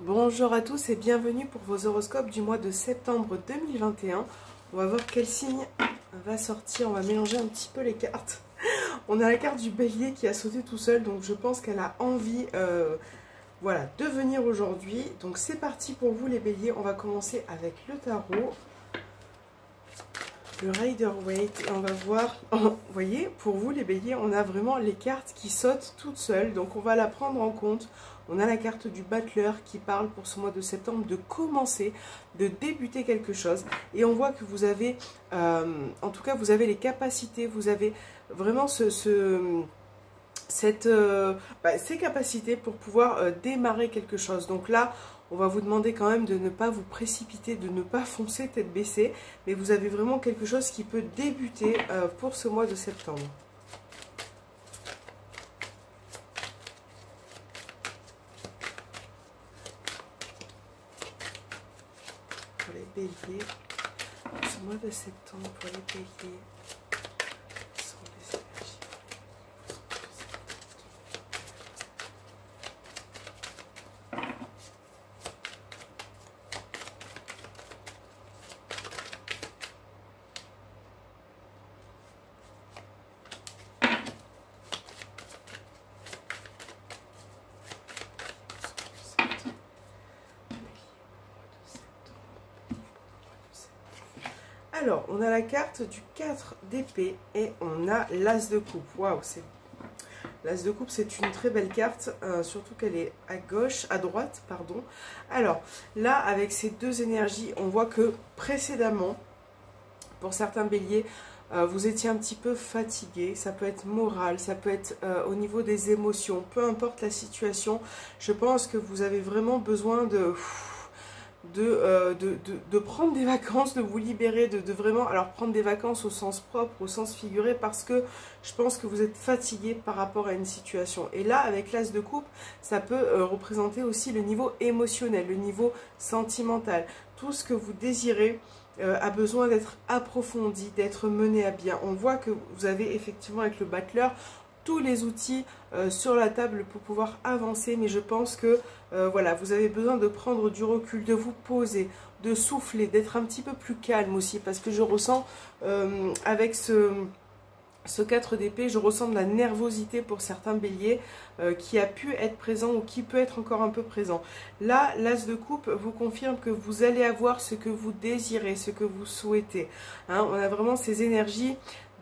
Bonjour à tous et bienvenue pour vos horoscopes du mois de septembre 2021. On va voir quel signe va sortir. On va mélanger un petit peu les cartes. On a la carte du bélier qui a sauté tout seul, donc je pense qu'elle a envie voilà, de venir aujourd'hui. Donc c'est parti pour vous les béliers. On va commencer avec le tarot, le Rider-Waite, et on va voir, vous voyez, pour vous les béliers, on a vraiment les cartes qui sautent toutes seules, donc on va la prendre en compte. On a la carte du battleur qui parle pour ce mois de septembre de commencer, de débuter quelque chose, et on voit que vous avez, en tout cas vous avez les capacités, vous avez vraiment ces capacités pour pouvoir démarrer quelque chose. Donc là, on va vous demander quand même de ne pas vous précipiter, de ne pas foncer tête baissée, mais vous avez vraiment quelque chose qui peut débuter pour ce mois de septembre. Pour les béliers, ce mois de septembre, pour les béliers, sont les énergies. Alors, on a la carte du 4 d'épée et on a l'as de coupe. Waouh, l'as de coupe, c'est une très belle carte, surtout qu'elle est à droite, pardon. Alors, là, avec ces deux énergies, on voit que précédemment, pour certains béliers, vous étiez un petit peu fatigué. Ça peut être moral, ça peut être au niveau des émotions, peu importe la situation. Je pense que vous avez vraiment besoin de prendre des vacances, de vous libérer, de vraiment, alors prendre des vacances au sens propre, au sens figuré, parce que je pense que vous êtes fatigué par rapport à une situation. Et là, avec l'as de coupe, ça peut représenter aussi le niveau émotionnel, le niveau sentimental. Tout ce que vous désirez a besoin d'être approfondi, d'être mené à bien. On voit que vous avez effectivement avec le battleur tous les outils sur la table pour pouvoir avancer, mais je pense que voilà, vous avez besoin de prendre du recul, de vous poser, de souffler, d'être un petit peu plus calme aussi, parce que je ressens avec ce 4 d'épée, je ressens de la nervosité pour certains béliers qui a pu être présent ou qui peut être encore un peu présent. Là, l'as de coupe vous confirme que vous allez avoir ce que vous désirez, ce que vous souhaitez. Hein, on a vraiment ces énergies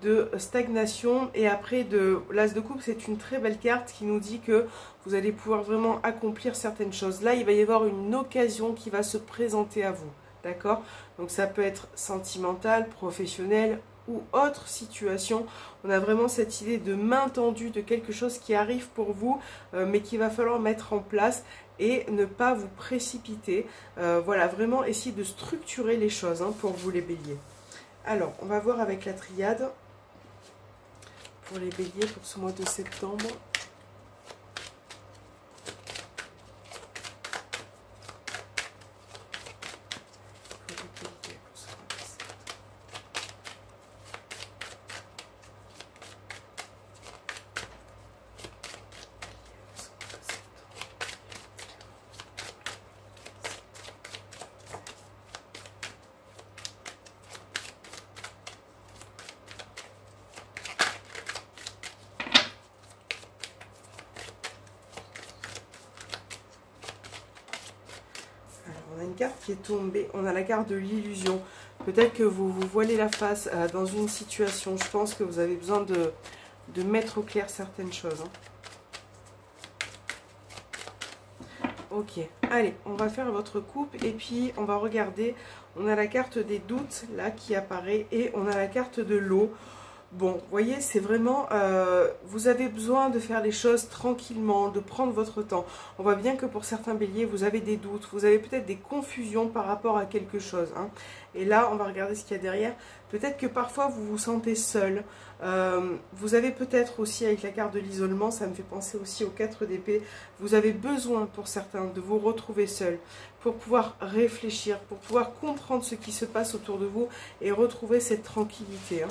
de stagnation, et après l'as de coupe, c'est une très belle carte qui nous dit que vous allez pouvoir vraiment accomplir certaines choses. Là, il va y avoir une occasion qui va se présenter à vous, d'accord? Donc ça peut être sentimental, professionnel ou autre situation. On a vraiment cette idée de main tendue, de quelque chose qui arrive pour vous, mais qu'il va falloir mettre en place et ne pas vous précipiter. Voilà, vraiment essayer de structurer les choses hein, pour vous les béliers. Alors, on va voir avec la triade pour les béliers pour ce mois de septembre. On a une carte qui est tombée, on a la carte de l'illusion. Peut-être que vous vous voilez la face dans une situation. Je pense que vous avez besoin de mettre au clair certaines choses. Hein. Ok, allez, on va faire votre coupe et puis on va regarder. On a la carte des doutes là qui apparaît et on a la carte de l'eau. Bon, vous voyez, c'est vraiment, vous avez besoin de faire les choses tranquillement, de prendre votre temps. On voit bien que pour certains béliers, vous avez des doutes, vous avez peut-être des confusions par rapport à quelque chose. Hein. Et là, on va regarder ce qu'il y a derrière. Peut-être que parfois, vous vous sentez seul. Vous avez peut-être aussi, avec la carte de l'isolement, ça me fait penser aussi aux 4 d'épée, vous avez besoin pour certains de vous retrouver seul, pour pouvoir réfléchir, pour pouvoir comprendre ce qui se passe autour de vous et retrouver cette tranquillité. Hein.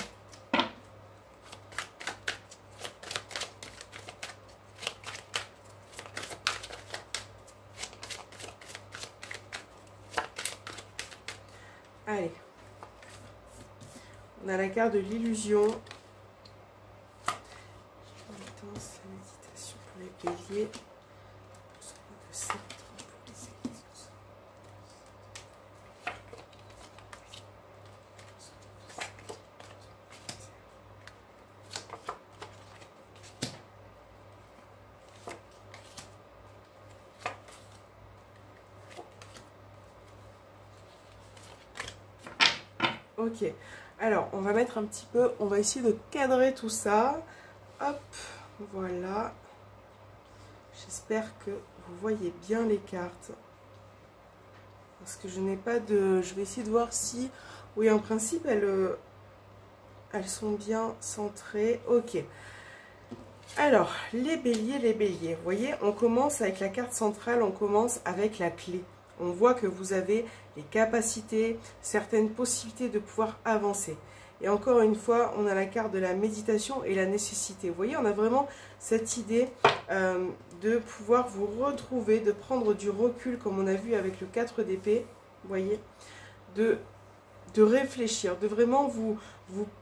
Allez. On a la carte de l'illusion. Intense méditation pour les béliers. Ok, alors on va mettre un petit peu, on va essayer de cadrer tout ça. Hop, voilà. J'espère que vous voyez bien les cartes. Parce que je n'ai pas de... Je vais essayer de voir si... Oui, en principe, elles sont bien centrées. Ok. Alors, les béliers. Vous voyez, on commence avec la carte centrale, on commence avec la clé. On voit que vous avez les capacités, certaines possibilités de pouvoir avancer. Et encore une fois, on a la carte de la méditation et la nécessité. Vous voyez, on a vraiment cette idée de pouvoir vous retrouver, de prendre du recul, comme on a vu avec le 4 d'épée. Vous voyez, de réfléchir, de vraiment vous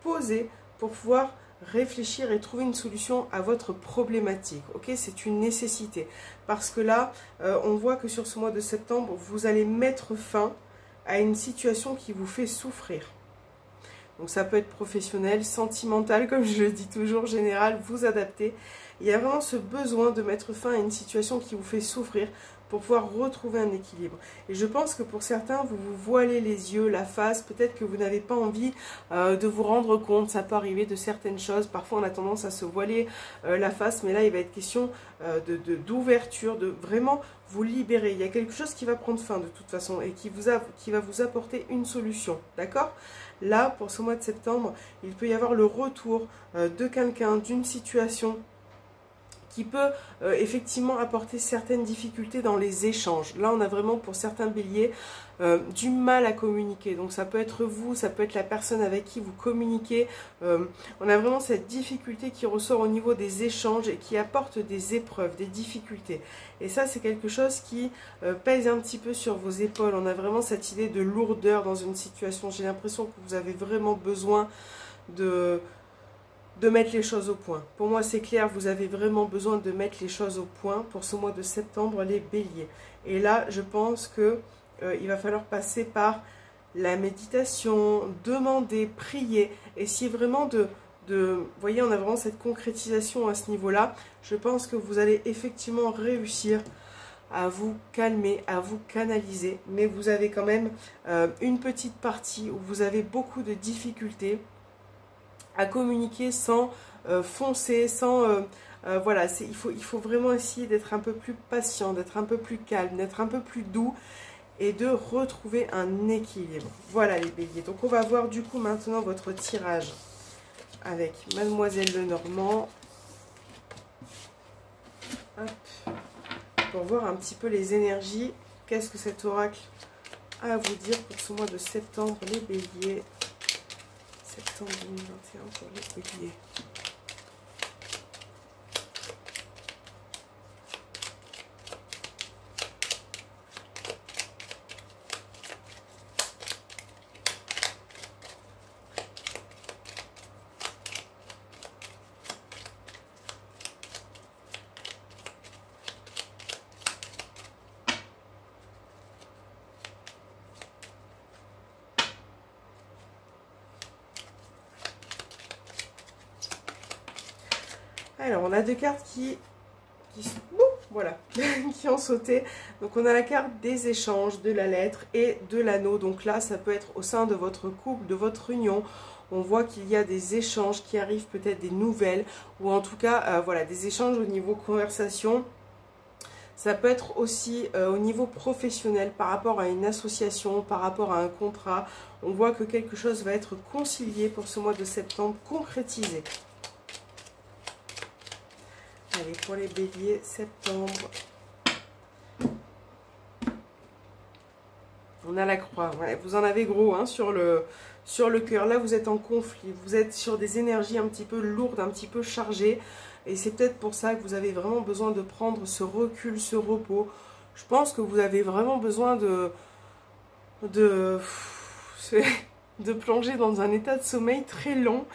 poser pour pouvoir réfléchir et trouver une solution à votre problématique. Ok, c'est une nécessité. Parce que là, on voit que sur ce mois de septembre, vous allez mettre fin à une situation qui vous fait souffrir. Donc ça peut être professionnel, sentimental, comme je le dis toujours, général, vous adaptez. Il y a vraiment ce besoin de mettre fin à une situation qui vous fait souffrir pour pouvoir retrouver un équilibre. Et je pense que pour certains, vous vous voilez les yeux, la face, peut-être que vous n'avez pas envie de vous rendre compte, ça peut arriver de certaines choses. Parfois, on a tendance à se voiler la face, mais là, il va être question d'ouverture, de vraiment vous libérer. Il y a quelque chose qui va prendre fin de toute façon et qui va vous apporter une solution, d'accord ? Là, pour ce mois de septembre, il peut y avoir le retour de quelqu'un, d'une situation qui peut effectivement apporter certaines difficultés dans les échanges. Là, on a vraiment pour certains béliers du mal à communiquer. Donc ça peut être vous, ça peut être la personne avec qui vous communiquez. On a vraiment cette difficulté qui ressort au niveau des échanges et qui apporte des épreuves, des difficultés. Et ça, c'est quelque chose qui pèse un petit peu sur vos épaules. On a vraiment cette idée de lourdeur dans une situation. J'ai l'impression que vous avez vraiment besoin de mettre les choses au point. Pour moi, c'est clair, vous avez vraiment besoin de mettre les choses au point pour ce mois de septembre, les béliers. Et là, je pense que il va falloir passer par la méditation, demander, prier, essayer vraiment vous voyez, on a vraiment cette concrétisation à ce niveau-là. Je pense que vous allez effectivement réussir à vous calmer, à vous canaliser, mais vous avez quand même une petite partie où vous avez beaucoup de difficultés à communiquer sans foncer, sans... voilà, il faut vraiment essayer d'être un peu plus patient, d'être un peu plus calme, d'être un peu plus doux et de retrouver un équilibre. Voilà les béliers. Donc on va voir du coup maintenant votre tirage avec Mademoiselle Lenormand. Hop. Pour voir un petit peu les énergies. Qu'est-ce que cet oracle a à vous dire pour ce mois de septembre, les béliers. Septembre 2021 pour les béliers. Alors, on a deux cartes voilà, qui ont sauté. Donc, on a la carte des échanges, de la lettre et de l'anneau. Donc là, ça peut être au sein de votre couple, de votre union. On voit qu'il y a des échanges qui arrivent, peut-être des nouvelles. Ou en tout cas, voilà, des échanges au niveau conversation. Ça peut être aussi au niveau professionnel, par rapport à une association, par rapport à un contrat. On voit que quelque chose va être concilié pour ce mois de septembre, concrétisé. Allez, pour les béliers, septembre. On a la croix. Ouais, vous en avez gros hein, sur le cœur. Là, vous êtes en conflit. Vous êtes sur des énergies un petit peu lourdes, un petit peu chargées. Et c'est peut-être pour ça que vous avez vraiment besoin de prendre ce recul, ce repos. Je pense que vous avez vraiment besoin de plonger dans un état de sommeil très long,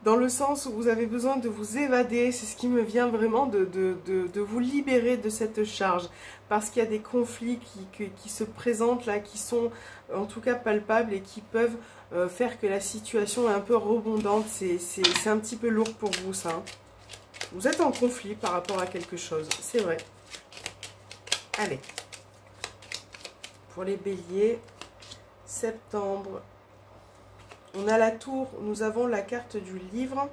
dans le sens où vous avez besoin de vous évader. C'est ce qui me vient vraiment de vous libérer de cette charge, parce qu'il y a des conflits qui se présentent là, qui sont en tout cas palpables et qui peuvent faire que la situation est un peu rebondante. C'est un petit peu lourd pour vous, ça, hein. Vous êtes en conflit par rapport à quelque chose, c'est vrai. Allez, pour les béliers, septembre, on a la tour, nous avons la carte du livre,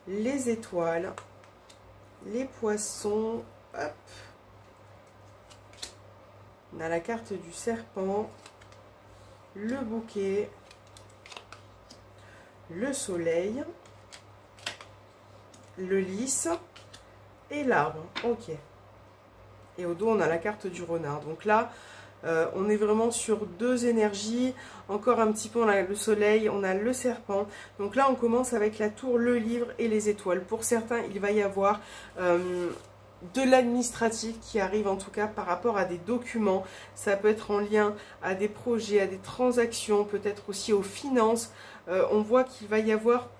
les étoiles, les poissons, hop. On a la carte du serpent, le bouquet, le soleil, le lys et l'arbre. Ok. Et au dos, on a la carte du renard. Donc là, on est vraiment sur deux énergies. Encore un petit peu, on a le soleil, on a le serpent. Donc là, on commence avec la tour, le livre et les étoiles. Pour certains, il va y avoir de l'administratif qui arrive, en tout cas par rapport à des documents. Ça peut être en lien à des projets, à des transactions, peut-être aussi aux finances. On voit qu'il va y avoir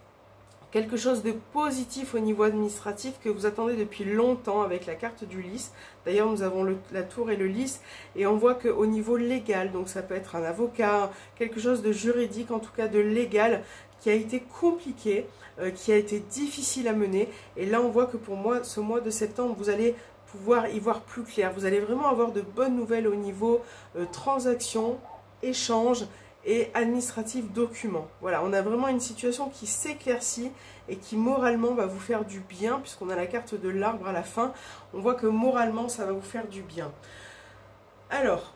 quelque chose de positif au niveau administratif que vous attendez depuis longtemps avec la carte du lys. D'ailleurs, nous avons la tour et le lys. Et on voit qu'au niveau légal, donc ça peut être un avocat, quelque chose de juridique, en tout cas de légal, qui a été compliqué, qui a été difficile à mener. Et là, on voit que pour moi, ce mois de septembre, vous allez pouvoir y voir plus clair. Vous allez vraiment avoir de bonnes nouvelles au niveau transactions, échanges et administratif document. Voilà, on a vraiment une situation qui s'éclaircit et qui moralement va vous faire du bien, puisqu'on a la carte de l'arbre à la fin. On voit que moralement, ça va vous faire du bien. Alors,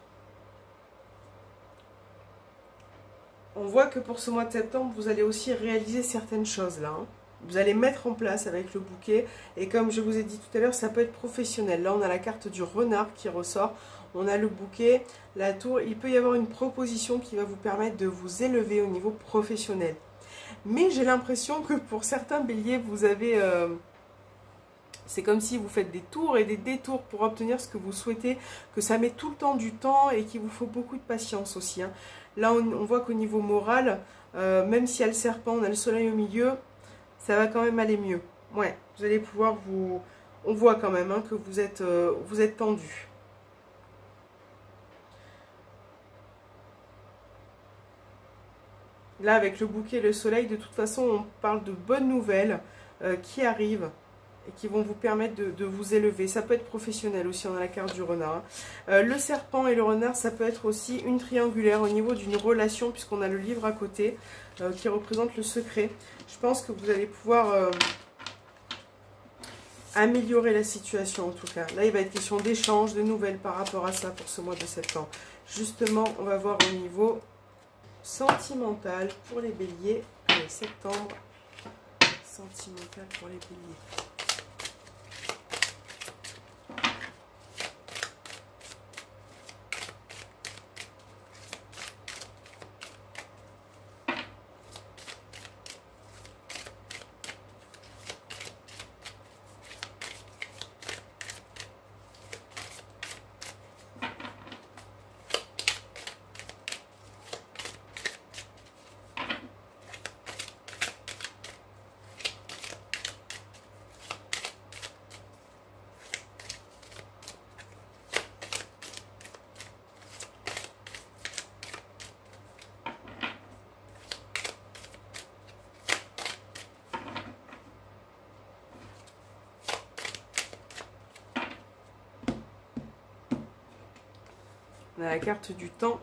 on voit que pour ce mois de septembre, vous allez aussi réaliser certaines choses là, hein. Vous allez mettre en place avec le bouquet. Et comme je vous ai dit tout à l'heure, ça peut être professionnel. Là, on a la carte du renard qui ressort. On a le bouquet, la tour. Il peut y avoir une proposition qui va vous permettre de vous élever au niveau professionnel. Mais j'ai l'impression que pour certains béliers, vous avez... c'est comme si vous faites des tours et des détours pour obtenir ce que vous souhaitez, que ça met tout le temps du temps et qu'il vous faut beaucoup de patience aussi, hein. Là, on voit qu'au niveau moral, même s'il y a le serpent, on a le soleil au milieu, ça va quand même aller mieux. Ouais, vous allez pouvoir vous... On voit quand même, hein, que vous êtes tendu. Là, avec le bouquet et le soleil, de toute façon, on parle de bonnes nouvelles qui arrivent et qui vont vous permettre de vous élever. Ça peut être professionnel aussi, on a la carte du renard. Le serpent et le renard, ça peut être aussi une triangulaire au niveau d'une relation, puisqu'on a le livre à côté qui représente le secret. Je pense que vous allez pouvoir améliorer la situation en tout cas. Là, il va être question d'échange, de nouvelles par rapport à ça pour ce mois de septembre. Justement, on va voir au niveau sentimental pour les béliers. Allez, septembre, sentimental pour les béliers. On a la carte du temps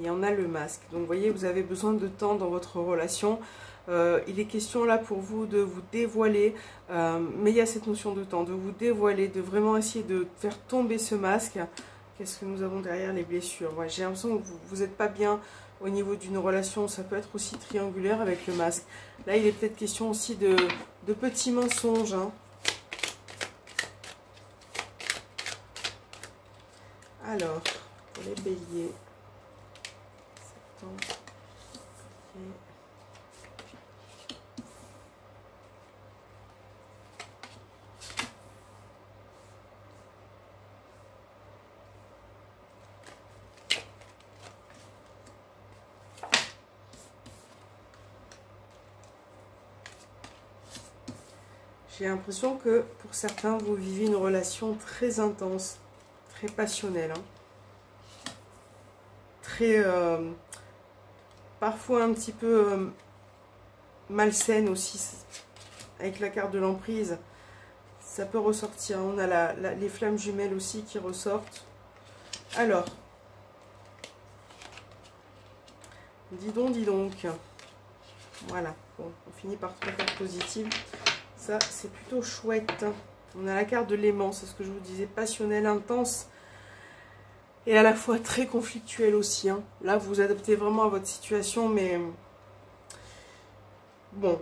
et on a le masque. Donc vous voyez, vous avez besoin de temps dans votre relation. Il est question là pour vous de vous dévoiler, mais il y a cette notion de temps, de vous dévoiler, de vraiment essayer de faire tomber ce masque. Qu'est-ce que nous avons derrière les blessures? Ouais, j'ai l'impression que vous n'êtes pas bien au niveau d'une relation. Ça peut être aussi triangulaire avec le masque. Là, il est peut-être question aussi de petits mensonges, hein. Alors, pour les béliers, septembre, et J'ai l'impression que pour certains, vous vivez une relation très intense, très passionnelle. Hein. Très, parfois un petit peu malsaine aussi, avec la carte de l'emprise. Ça peut ressortir. On a les flammes jumelles aussi qui ressortent. Alors, dis donc. Voilà, bon, on finit par 3 cartes positives. Ça, c'est plutôt chouette. On a la carte de l'aimant, c'est ce que je vous disais, passionnelle, intense. Et à la fois très conflictuelle aussi. Hein. Là, vous vous adaptez vraiment à votre situation, mais bon,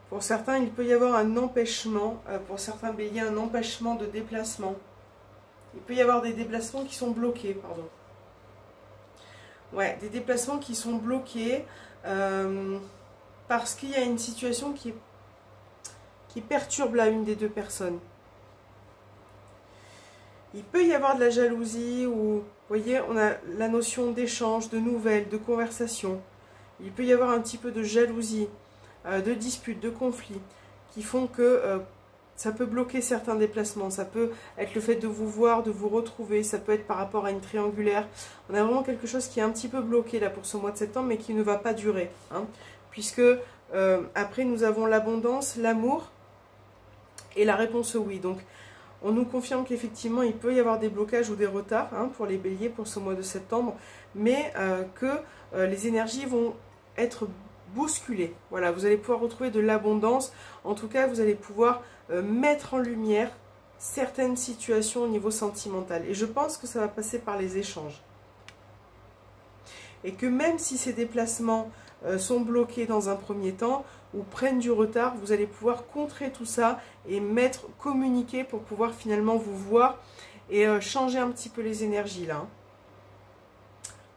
pour certains, il peut y avoir un empêchement. Pour certains béliers, un empêchement de déplacement. Il peut y avoir des déplacements qui sont bloqués, pardon. Ouais, des déplacements qui sont bloqués parce qu'il y a une situation qui perturbe là une des deux personnes. Il peut y avoir de la jalousie ou, vous voyez, on a la notion d'échange, de nouvelles, de conversation. Il peut y avoir un petit peu de jalousie, de disputes, de conflits qui font que ça peut bloquer certains déplacements. Ça peut être le fait de vous voir, de vous retrouver. Ça peut être par rapport à une triangulaire. On a vraiment quelque chose qui est un petit peu bloqué là pour ce mois de septembre, mais qui ne va pas durer. Hein, puisque après, nous avons l'abondance, l'amour et la réponse oui. Donc, on nous confirme qu'effectivement, il peut y avoir des blocages ou des retards hein, pour les béliers pour ce mois de septembre, mais que les énergies vont être bousculées. Voilà, vous allez pouvoir retrouver de l'abondance. En tout cas, vous allez pouvoir mettre en lumière certaines situations au niveau sentimental. Et je pense que ça va passer par les échanges. Et que même si ces déplacements sont bloqués dans un premier temps ou prennent du retard, vous allez pouvoir contrer tout ça et communiquer pour pouvoir finalement vous voir et changer un petit peu les énergies là.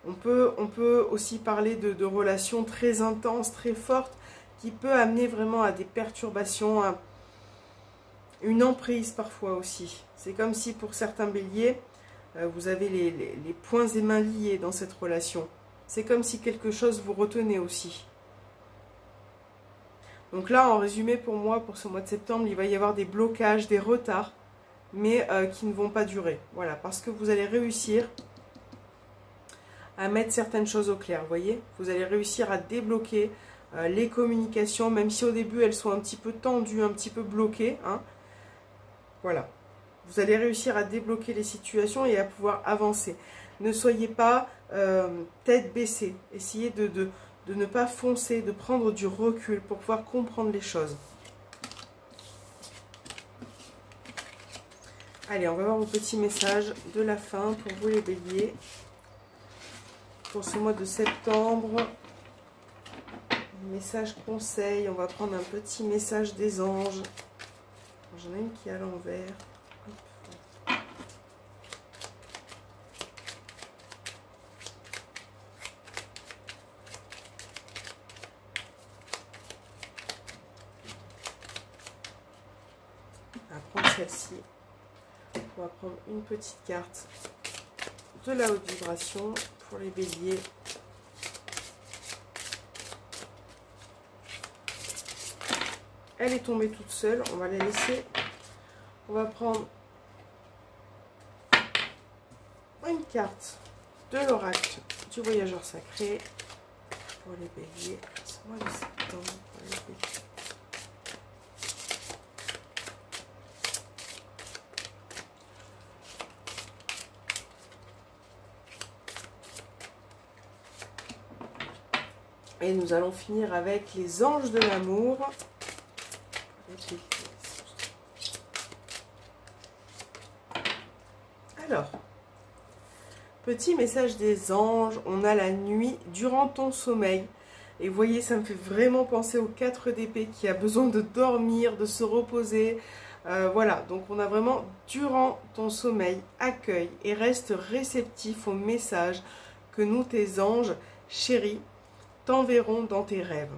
On peut aussi parler de relations très intenses, très fortes, qui peut amener vraiment à des perturbations, à une emprise parfois aussi. C'est comme si pour certains béliers, vous avez les poings et mains liés dans cette relation. C'est comme si quelque chose vous retenait aussi. Donc là, en résumé, pour moi, pour ce mois de septembre, il va y avoir des blocages, des retards, mais qui ne vont pas durer. Voilà, parce que vous allez réussir à mettre certaines choses au clair, vous voyez. Vous allez réussir à débloquer les communications, même si au début, elles sont un petit peu tendues, un petit peu bloquées. Hein. Voilà. Vous allez réussir à débloquer les situations et à pouvoir avancer. Ne soyez pas tête baissée. Essayez de ne pas foncer, de prendre du recul pour pouvoir comprendre les choses. Allez, on va voir vos petits messages de la fin pour vous les béliers. Pour ce mois de septembre, message conseil, on va prendre un petit message des anges. J'en ai une qui est à l'envers. On va prendre celle-ci. On va prendre une petite carte de la haute vibration pour les béliers. Elle est tombée toute seule, on va la laisser. On va prendre une carte de l'oracle du voyageur sacré pour les béliers. Ce mois de septembre pour les béliers. Et nous allons finir avec les anges de l'amour. Alors, petit message des anges, on a la nuit durant ton sommeil. Et vous voyez, ça me fait vraiment penser aux 4 d'épée qui a besoin de dormir, de se reposer. Voilà, donc on a vraiment durant ton sommeil, accueille et reste réceptif aux messages que nous, tes anges chéris, t'enverront dans tes rêves.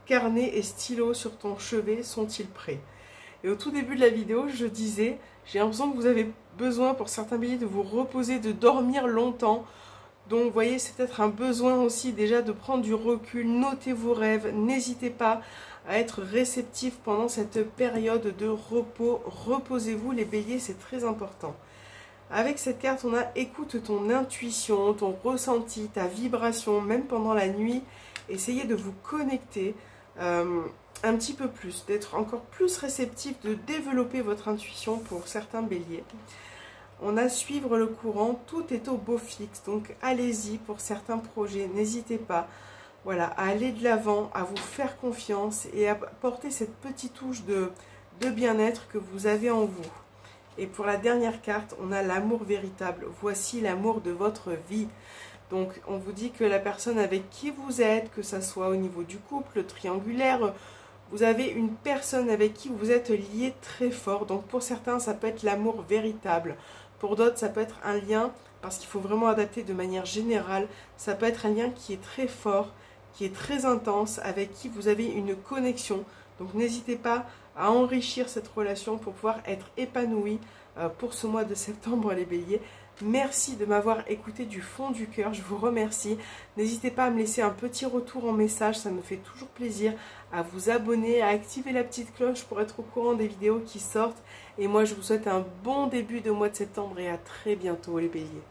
Carnet et stylo sur ton chevet sont-ils prêts? Et au tout début de la vidéo, je disais, j'ai l'impression que vous avez besoin pour certains béliers de vous reposer, de dormir longtemps. Donc vous voyez, c'est peut-être un besoin aussi déjà de prendre du recul, notez vos rêves, n'hésitez pas à être réceptif pendant cette période de repos. Reposez-vous les béliers, c'est très important. Avec cette carte, on a écoute ton intuition, ton ressenti, ta vibration, même pendant la nuit. Essayez de vous connecter un petit peu plus, d'être encore plus réceptif, de développer votre intuition pour certains béliers. On a suivre le courant, tout est au beau fixe, donc allez-y pour certains projets, n'hésitez pas, voilà, à aller de l'avant, à vous faire confiance et à apporter cette petite touche de bien-être que vous avez en vous. Et pour la dernière carte, on a l'amour véritable, voici l'amour de votre vie. Donc on vous dit que la personne avec qui vous êtes, que ça soit au niveau du couple, triangulaire, vous avez une personne avec qui vous êtes lié très fort. Donc pour certains, ça peut être l'amour véritable. Pour d'autres, ça peut être un lien, parce qu'il faut vraiment adapter de manière générale, ça peut être un lien qui est très fort, qui est très intense, avec qui vous avez une connexion. Donc n'hésitez pas à enrichir cette relation pour pouvoir être épanoui pour ce mois de septembre, les béliers. Merci de m'avoir écouté du fond du cœur, je vous remercie. N'hésitez pas à me laisser un petit retour en message, ça me fait toujours plaisir, à vous abonner, à activer la petite cloche pour être au courant des vidéos qui sortent. Et moi, je vous souhaite un bon début de mois de septembre et à très bientôt, les béliers.